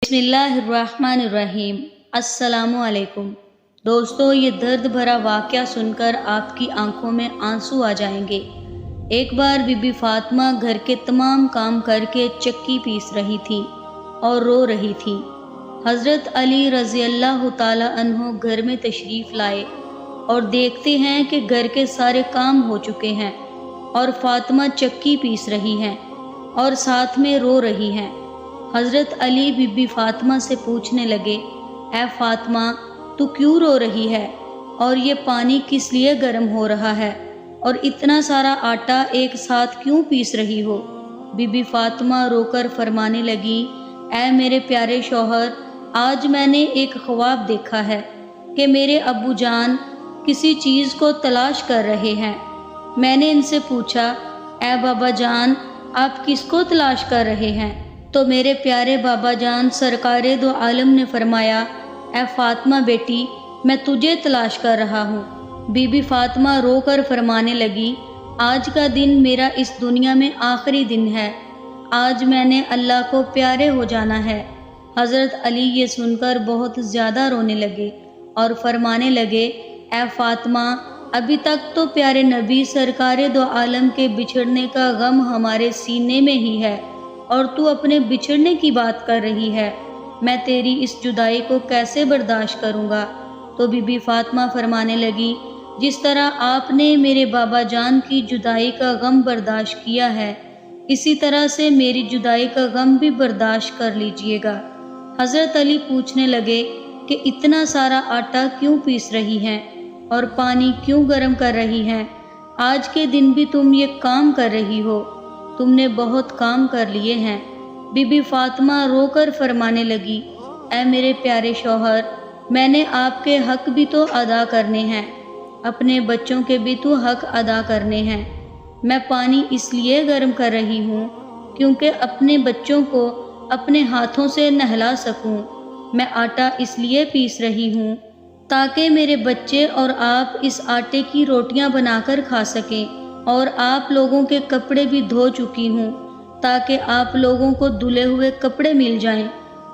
بسم اللہ الرحمن الرحیم۔ السلام علیکم دوستو، یہ درد بھرا واقعہ سن کر آپ کی آنکھوں میں آنسو آ جائیں گے۔ ایک بار بی بی فاطمہ گھر کے تمام کام کر کے چکی پیس رہی تھی اور رو رہی تھی۔ حضرت علی رضی اللہ تعالی عنہ گھر میں تشریف لائے اور دیکھتے ہیں کہ گھر کے سارے کام ہو چکے ہیں اور فاطمہ چکی پیس رہی ہیں اور ساتھ میں رو رہی ہیں۔ حضرت علی بی بی فاطمہ سے پوچھنے لگے، اے فاطمہ، تو کیوں رو رہی ہے اور یہ پانی کس لیے گرم ہو رہا ہے اور اتنا سارا آٹا ایک ساتھ کیوں پیس رہی ہو؟ بی بی فاطمہ رو کر فرمانے لگی، اے میرے پیارے شوہر، آج میں نے ایک خواب دیکھا ہے کہ میرے ابو جان کسی چیز کو تلاش کر رہے ہیں۔ میں نے ان سے پوچھا، اے بابا جان، آپ کس کو تلاش کر رہے ہیں؟ تو میرے پیارے بابا جان سرکار دو عالم نے فرمایا، اے فاطمہ بیٹی، میں تجھے تلاش کر رہا ہوں۔ بی بی فاطمہ رو کر فرمانے لگی، آج کا دن میرا اس دنیا میں آخری دن ہے، آج میں نے اللہ کو پیارے ہو جانا ہے۔ حضرت علی یہ سن کر بہت زیادہ رونے لگے اور فرمانے لگے، اے فاطمہ، ابھی تک تو پیارے نبی سرکار دو عالم کے بچھڑنے کا غم ہمارے سینے میں ہی ہے اور تو اپنے بچھڑنے کی بات کر رہی ہے، میں تیری اس جدائی کو کیسے برداشت کروں گا؟ تو بی بی فاطمہ فرمانے لگی، جس طرح آپ نے میرے بابا جان کی جدائی کا غم برداشت کیا ہے، اسی طرح سے میری جدائی کا غم بھی برداشت کر لیجئے گا۔ حضرت علی پوچھنے لگے کہ اتنا سارا آٹا کیوں پیس رہی ہیں اور پانی کیوں گرم کر رہی ہیں؟ آج کے دن بھی تم یہ کام کر رہی ہو، تم نے بہت کام کر لیے ہیں۔ بی بی فاطمہ رو کر فرمانے لگی، اے میرے پیارے شوہر، میں نے آپ کے حق بھی تو ادا کرنے ہیں، اپنے بچوں کے بھی تو حق ادا کرنے ہیں۔ میں پانی اس لیے گرم کر رہی ہوں کیونکہ اپنے بچوں کو اپنے ہاتھوں سے نہلا سکوں۔ میں آٹا اس لیے پیس رہی ہوں تاکہ میرے بچے اور آپ اس آٹے کی روٹیاں بنا کر کھا سکیں، اور آپ لوگوں کے کپڑے بھی دھو چکی ہوں تاکہ آپ لوگوں کو دھلے ہوئے کپڑے مل جائیں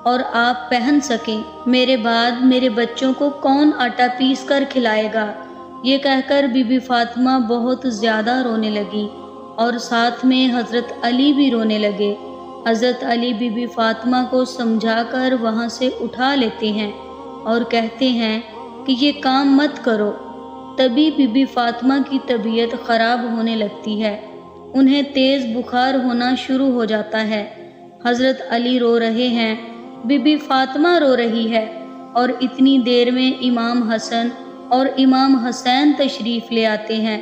اور آپ پہن سکیں۔ میرے بعد میرے بچوں کو کون آٹا پیس کر کھلائے گا؟ یہ کہہ کر بی بی فاطمہ بہت زیادہ رونے لگی اور ساتھ میں حضرت علی بھی رونے لگے۔ حضرت علی بی بی فاطمہ کو سمجھا کر وہاں سے اٹھا لیتے ہیں اور کہتے ہیں کہ یہ کام مت کرو۔ تبھی بی بی فاطمہ کی طبیعت خراب ہونے لگتی ہے، انہیں تیز بخار ہونا شروع ہو جاتا ہے۔ حضرت علی رو رہے ہیں، بی بی فاطمہ رو رہی ہے، اور اتنی دیر میں امام حسن اور امام حسین تشریف لے آتے ہیں۔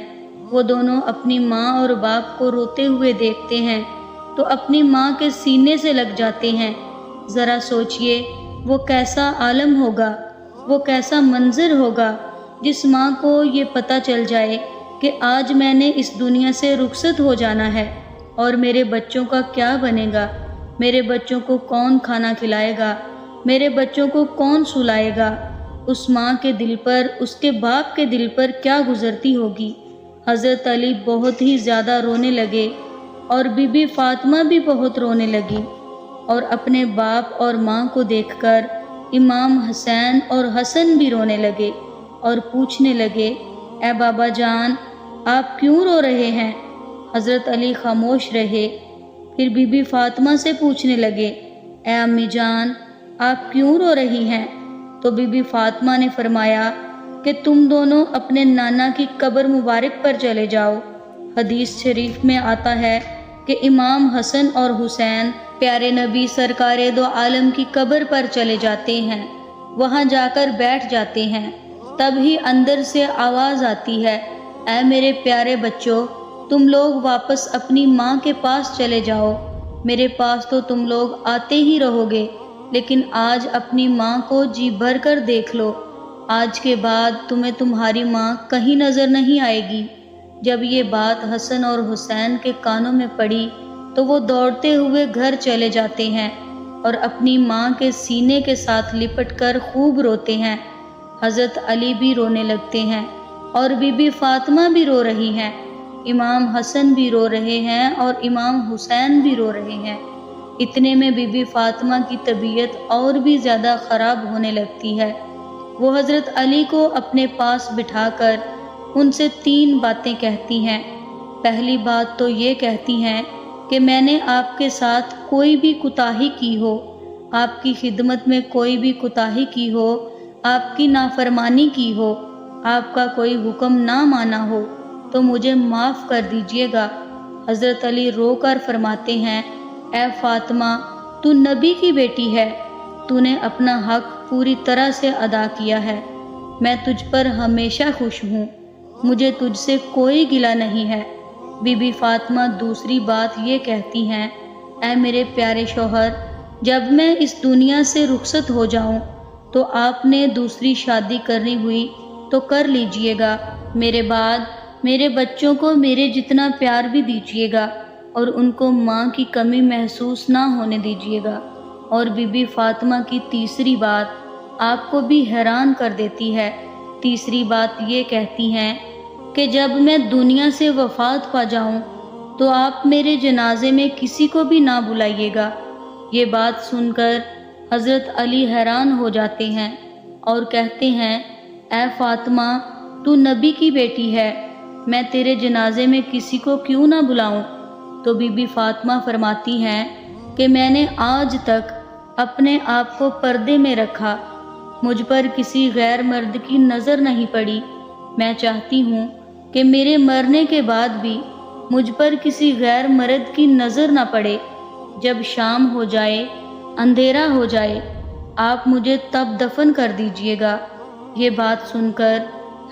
وہ دونوں اپنی ماں اور باپ کو روتے ہوئے دیکھتے ہیں تو اپنی ماں کے سینے سے لگ جاتے ہیں۔ ذرا سوچئے، وہ کیسا عالم ہوگا، وہ کیسا منظر ہوگا جس ماں کو یہ پتہ چل جائے کہ آج میں نے اس دنیا سے رخصت ہو جانا ہے اور میرے بچوں کا کیا بنے گا؟ میرے بچوں کو کون کھانا کھلائے گا؟ میرے بچوں کو کون سلائے گا؟ اس ماں کے دل پر، اس کے باپ کے دل پر کیا گزرتی ہوگی؟ حضرت علی بہت ہی زیادہ رونے لگے اور بی بی فاطمہ بھی بہت رونے لگی، اور اپنے باپ اور ماں کو دیکھ کر امام حسین اور حسن بھی رونے لگے اور پوچھنے لگے، اے بابا جان، آپ کیوں رو رہے ہیں؟ حضرت علی خاموش رہے، پھر بی بی فاطمہ سے پوچھنے لگے، اے امی جان، آپ کیوں رو رہی ہیں؟ تو بی بی فاطمہ نے فرمایا کہ تم دونوں اپنے نانا کی قبر مبارک پر چلے جاؤ۔ حدیث شریف میں آتا ہے کہ امام حسن اور حسین پیارے نبی سرکار دو عالم کی قبر پر چلے جاتے ہیں، وہاں جا کر بیٹھ جاتے ہیں۔ تب ہی اندر سے آواز آتی ہے، اے میرے پیارے بچوں، تم لوگ واپس اپنی ماں کے پاس چلے جاؤ، میرے پاس تو تم لوگ آتے ہی رہو گے، لیکن آج اپنی ماں کو جی بھر کر دیکھ لو، آج کے بعد تمہیں تمہاری ماں کہیں نظر نہیں آئے گی۔ جب یہ بات حسن اور حسین کے کانوں میں پڑی تو وہ دوڑتے ہوئے گھر چلے جاتے ہیں اور اپنی ماں کے سینے کے ساتھ لپٹ کر خوب روتے ہیں۔ حضرت علی بھی رونے لگتے ہیں اور بی بی فاطمہ بھی رو رہی ہیں، امام حسن بھی رو رہے ہیں اور امام حسین بھی رو رہے ہیں۔ اتنے میں بی بی فاطمہ کی طبیعت اور بھی زیادہ خراب ہونے لگتی ہے۔ وہ حضرت علی کو اپنے پاس بٹھا کر ان سے 3 باتیں کہتی ہیں۔ پہلی بات تو یہ کہتی ہیں کہ میں نے آپ کے ساتھ کوئی بھی کوتاہی کی ہو، آپ کی خدمت میں کوئی بھی کوتاہی کی ہو، آپ کی نافرمانی کی ہو، آپ کا کوئی حکم نہ مانا ہو تو مجھے معاف کر دیجیے گا۔ حضرت علی رو کر فرماتے ہیں، اے فاطمہ، تو نبی کی بیٹی ہے، تو نے اپنا حق پوری طرح سے ادا کیا ہے، میں تجھ پر ہمیشہ خوش ہوں، مجھے تجھ سے کوئی گلہ نہیں ہے۔ بی بی فاطمہ دوسری بات یہ کہتی ہیں، اے میرے پیارے شوہر، جب میں اس دنیا سے رخصت ہو جاؤں تو آپ نے دوسری شادی کرنی ہوئی تو کر لیجئے گا، میرے بعد میرے بچوں کو میرے جتنا پیار بھی دیجیے گا اور ان کو ماں کی کمی محسوس نہ ہونے دیجیے گا۔ اور بی بی فاطمہ کی تیسری بات آپ کو بھی حیران کر دیتی ہے۔ تیسری بات یہ کہتی ہیں کہ جب میں دنیا سے وفات پا جاؤں تو آپ میرے جنازے میں کسی کو بھی نہ بلائیے گا۔ یہ بات سن کر حضرت علی حیران ہو جاتے ہیں اور کہتے ہیں، اے فاطمہ، تو نبی کی بیٹی ہے، میں تیرے جنازے میں کسی کو کیوں نہ بلاؤں؟ تو بی بی فاطمہ فرماتی ہیں کہ میں نے آج تک اپنے آپ کو پردے میں رکھا، مجھ پر کسی غیر مرد کی نظر نہیں پڑی، میں چاہتی ہوں کہ میرے مرنے کے بعد بھی مجھ پر کسی غیر مرد کی نظر نہ پڑے۔ جب شام ہو جائے، اندھیرا ہو جائے، آپ مجھے تب دفن کر دیجیے گا۔ یہ بات سن کر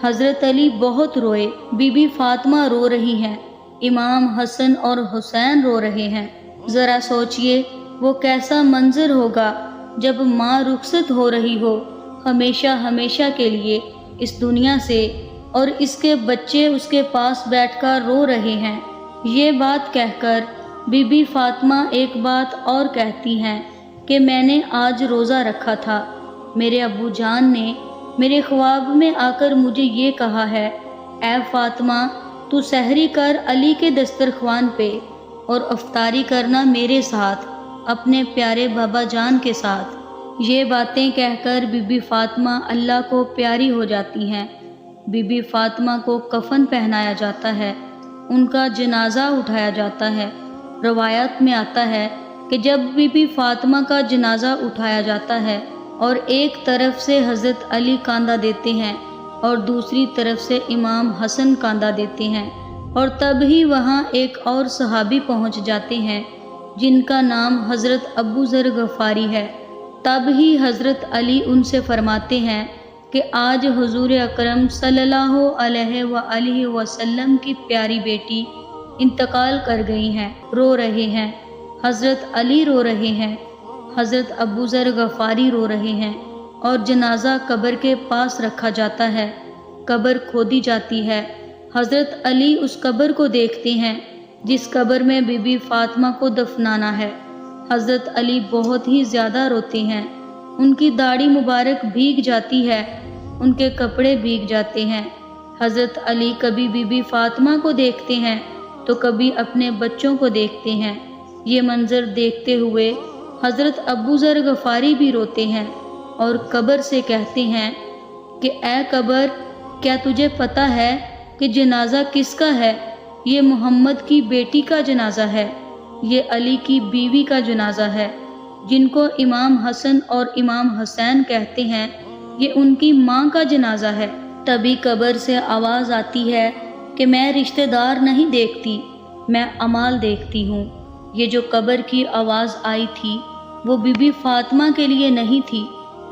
حضرت علی بہت روئے، بی بی فاطمہ رو رہی ہیں، امام حسن اور حسین رو رہے ہیں۔ ذرا سوچئے وہ کیسا منظر ہوگا جب ماں رخصت ہو رہی ہو ہمیشہ ہمیشہ کے لیے اس دنیا سے، اور اس کے بچے اس کے پاس بیٹھ کر رو رہے ہیں۔ یہ بات کہہ کر بی بی فاطمہ ایک بات اور کہتی ہیں کہ میں نے آج روزہ رکھا تھا، میرے ابو جان نے میرے خواب میں آ کر مجھے یہ کہا ہے، اے فاطمہ، تو سحری کر علی کے دسترخوان پہ اور افطاری کرنا میرے ساتھ، اپنے پیارے بابا جان کے ساتھ۔ یہ باتیں کہہ کر بی بی فاطمہ اللہ کو پیاری ہو جاتی ہیں۔ بی بی فاطمہ کو کفن پہنایا جاتا ہے، ان کا جنازہ اٹھایا جاتا ہے۔ روایات میں آتا ہے کہ جب بی بی فاطمہ کا جنازہ اٹھایا جاتا ہے اور ایک طرف سے حضرت علی کاندھا دیتے ہیں اور دوسری طرف سے امام حسن کاندھا دیتے ہیں، اور تب ہی وہاں ایک اور صحابی پہنچ جاتے ہیں جن کا نام حضرت ابو ذر غفاری ہے۔ تب ہی حضرت علی ان سے فرماتے ہیں کہ آج حضور اکرم صلی اللہ علیہ وآلہ وسلم کی پیاری بیٹی انتقال کر گئی ہیں، رو رہے ہیں، حضرت علی رو رہے ہیں، حضرت ابو ذر غفاری رو رہے ہیں، اور جنازہ قبر کے پاس رکھا جاتا ہے، قبر کھودی جاتی ہے۔ حضرت علی اس قبر کو دیکھتے ہیں جس قبر میں بی بی فاطمہ کو دفنانا ہے۔ حضرت علی بہت ہی زیادہ روتے ہیں، ان کی داڑھی مبارک بھیگ جاتی ہے، ان کے کپڑے بھیگ جاتے ہیں۔ حضرت علی کبھی بی بی فاطمہ کو دیکھتے ہیں تو کبھی اپنے بچوں کو دیکھتے ہیں۔ یہ منظر دیکھتے ہوئے حضرت ابو ذر غفاری بھی روتے ہیں اور قبر سے کہتے ہیں کہ اے قبر، کیا تجھے پتہ ہے کہ جنازہ کس کا ہے؟ یہ محمد کی بیٹی کا جنازہ ہے، یہ علی کی بیوی کا جنازہ ہے، جن کو امام حسن اور امام حسین کہتے ہیں، یہ ان کی ماں کا جنازہ ہے۔ تبھی قبر سے آواز آتی ہے کہ میں رشتہ دار نہیں دیکھتی، میں اعمال دیکھتی ہوں۔ یہ جو قبر کی آواز آئی تھی وہ بی بی فاطمہ کے لیے نہیں تھی،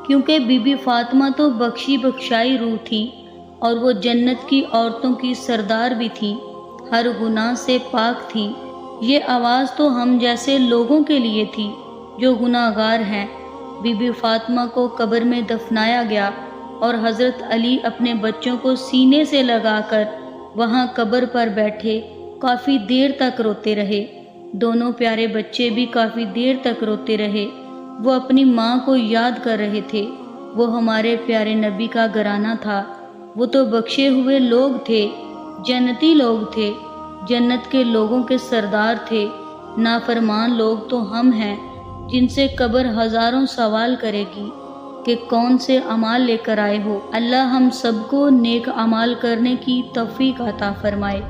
کیونکہ بی بی فاطمہ تو بخشی بخشائی روح تھی اور وہ جنت کی عورتوں کی سردار بھی تھی، ہر گناہ سے پاک تھی۔ یہ آواز تو ہم جیسے لوگوں کے لیے تھی جو گناہ گار ہیں۔ بی بی فاطمہ کو قبر میں دفنایا گیا اور حضرت علی اپنے بچوں کو سینے سے لگا کر وہاں قبر پر بیٹھے کافی دیر تک روتے رہے۔ دونوں پیارے بچے بھی کافی دیر تک روتے رہے، وہ اپنی ماں کو یاد کر رہے تھے۔ وہ ہمارے پیارے نبی کا گھرانہ تھا، وہ تو بخشے ہوئے لوگ تھے، جنتی لوگ تھے، جنت کے لوگوں کے سردار تھے، نافرمان لوگ تو ہم ہیں جن سے قبر ہزاروں سوال کرے گی کہ کون سے اعمال لے کر آئے ہو۔ اللہ ہم سب کو نیک اعمال کرنے کی توفیق عطا فرمائے۔